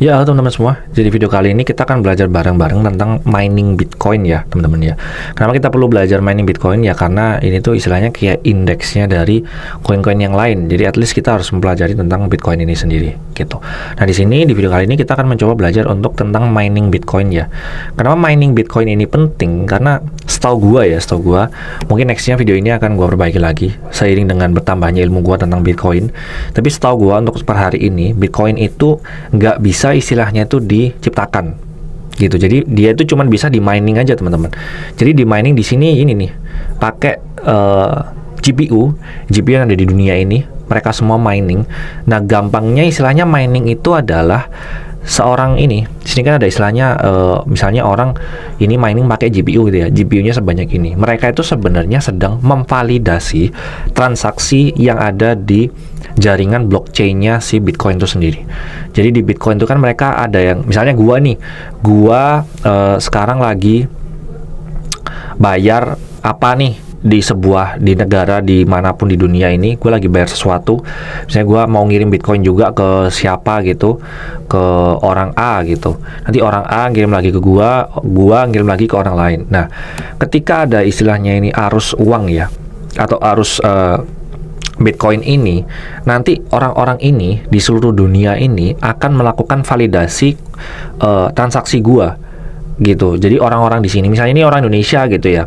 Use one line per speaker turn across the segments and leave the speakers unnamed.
Ya, halo teman-teman semua. Jadi video kali ini kita akan belajar bareng-bareng tentang mining Bitcoin ya, teman-teman ya. Kenapa kita perlu belajar mining Bitcoin ya? Karena ini tuh istilahnya kayak indeksnya dari koin-koin yang lain. Jadi at least kita harus mempelajari tentang Bitcoin ini sendiri, gitu. Nah, di sini di video kali ini kita akan mencoba belajar untuk tentang mining Bitcoin ya. Kenapa mining Bitcoin ini penting? Karena setahu gua, mungkin nextnya video ini akan gua perbaiki lagi seiring dengan bertambahnya ilmu gua tentang Bitcoin. Tapi setahu gua untuk per hari ini Bitcoin itu nggak bisa istilahnya itu diciptakan gitu. Jadi dia itu cuman bisa di mining aja, teman-teman. Jadi di mining di sini ini nih pakai GPU yang ada di dunia ini, mereka semua mining. Nah, gampangnya istilahnya mining itu adalah seorang ini, di sini kan ada istilahnya misalnya orang ini mining pakai GPU gitu ya, GPU-nya sebanyak ini. Mereka itu sebenarnya sedang memvalidasi transaksi yang ada di jaringan blockchain-nya si Bitcoin itu sendiri. Jadi di Bitcoin itu kan mereka ada yang, misalnya gua sekarang lagi bayar apa nih di negara dimanapun di dunia ini, gue lagi bayar sesuatu. Misalnya gue mau ngirim Bitcoin juga ke siapa gitu, ke orang A gitu. Nanti orang A ngirim lagi ke gue ngirim lagi ke orang lain. Nah, ketika ada istilahnya ini arus uang ya, atau arus Bitcoin ini, nanti orang-orang ini di seluruh dunia ini akan melakukan validasi transaksi gua gitu. Jadi orang-orang di sini, misalnya ini orang Indonesia gitu ya,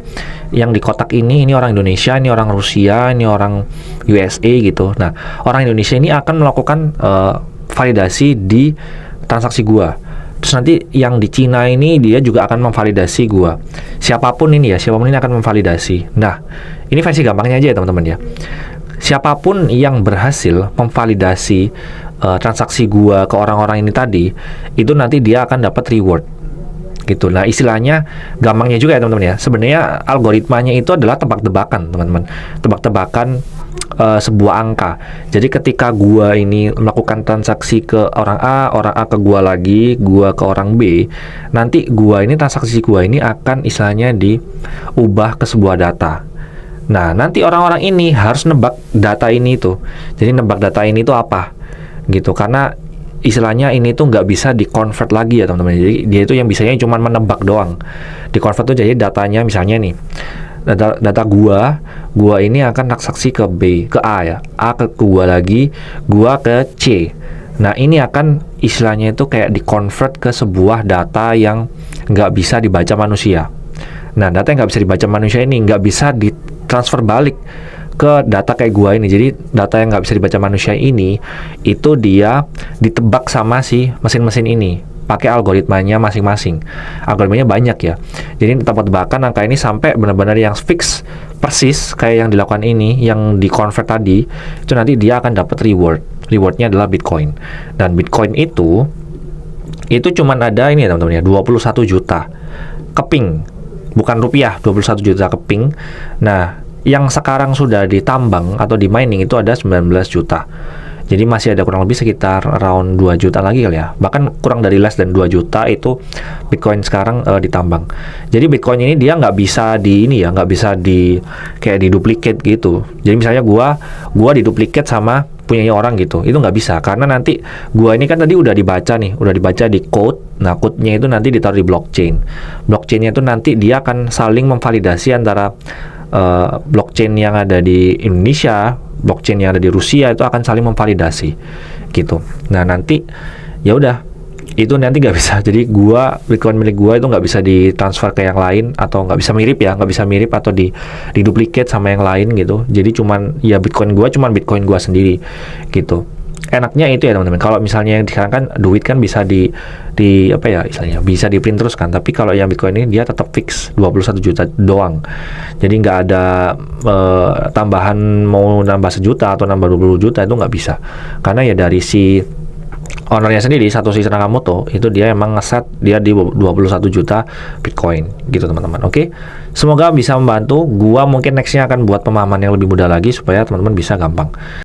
yang di kotak ini orang Indonesia, ini orang Rusia, ini orang USA gitu. Nah, orang Indonesia ini akan melakukan validasi di transaksi gua. Terus nanti yang di Cina ini dia juga akan memvalidasi gua. Siapapun ini akan memvalidasi. Nah, ini versi gampangnya aja ya, teman-teman ya. Siapapun yang berhasil memvalidasi transaksi gua ke orang-orang ini tadi, itu nanti dia akan dapat reward gitu. Nah, istilahnya gampangnya juga ya, teman-teman ya. Sebenarnya algoritmanya itu adalah tebak-tebakan, teman-teman. Tebak-tebakan sebuah angka. Jadi ketika gua ini melakukan transaksi ke orang A ke gua lagi, gua ke orang B, nanti transaksi gua ini akan istilahnya diubah ke sebuah data. Nah, nanti orang-orang ini harus nebak data ini tuh. Jadi nebak data ini tuh apa gitu, karena istilahnya ini tuh nggak bisa di-convert lagi ya, teman-teman. Jadi dia itu yang bisanya cuma menebak doang. Di-convert tuh jadi datanya, misalnya nih data gua ini akan transaksi ke B, ke A ya, A ke gua lagi, gua ke C. Nah, ini akan istilahnya itu kayak di-convert ke sebuah data yang nggak bisa dibaca manusia. Nah, data yang nggak bisa dibaca manusia ini nggak bisa ditransfer balik ke data kayak gua ini. Jadi data yang nggak bisa dibaca manusia ini, itu dia ditebak sama si mesin-mesin ini pakai algoritmanya masing-masing. Algoritmanya banyak ya. Jadi tebak-tebakan angka ini sampai benar-benar yang fix persis kayak yang dilakukan ini, yang di-convert tadi, itu nanti dia akan dapat reward. Rewardnya adalah Bitcoin. Dan Bitcoin itu cuman ada ini ya, teman-teman ya, 21 juta keping. Bukan rupiah, 21 juta keping. Nah, yang sekarang sudah ditambang atau di mining itu ada 19 juta. Jadi masih ada kurang lebih sekitar around 2 juta lagi kali ya. Bahkan kurang dari less dan 2 juta itu Bitcoin sekarang ditambang. Jadi Bitcoin ini dia nggak bisa nggak bisa kayak diduplicate gitu. Jadi misalnya gua diduplicate sama punyanya orang gitu, itu nggak bisa, karena nanti gua ini kan tadi udah dibaca di code. Nah, code-nya itu nanti ditaruh di blockchain-nya itu nanti dia akan saling memvalidasi antara blockchain yang ada di Indonesia, blockchain yang ada di Rusia, itu akan saling memvalidasi gitu. Nah, nanti ya udah, itu nanti nggak bisa. Jadi Bitcoin milik gua itu nggak bisa ditransfer ke yang lain, atau nggak bisa mirip atau diduplicate sama yang lain gitu. Jadi Bitcoin gua sendiri gitu. Enaknya itu ya, teman-teman. Kalau misalnya yang sekarang kan duit kan bisa istilahnya bisa di print terus kan. Tapi kalau yang Bitcoin ini dia tetap fix 21 juta doang. Jadi nggak ada tambahan, mau nambah 1 juta atau nambah 20 juta itu nggak bisa. Karena ya dari si ownernya sendiri, Satoshi Nakamoto, itu dia emang ngeset dia di 21 juta Bitcoin gitu, teman-teman. Oke, semoga bisa membantu. Gua mungkin nextnya akan buat pemahaman yang lebih mudah lagi supaya teman-teman bisa gampang.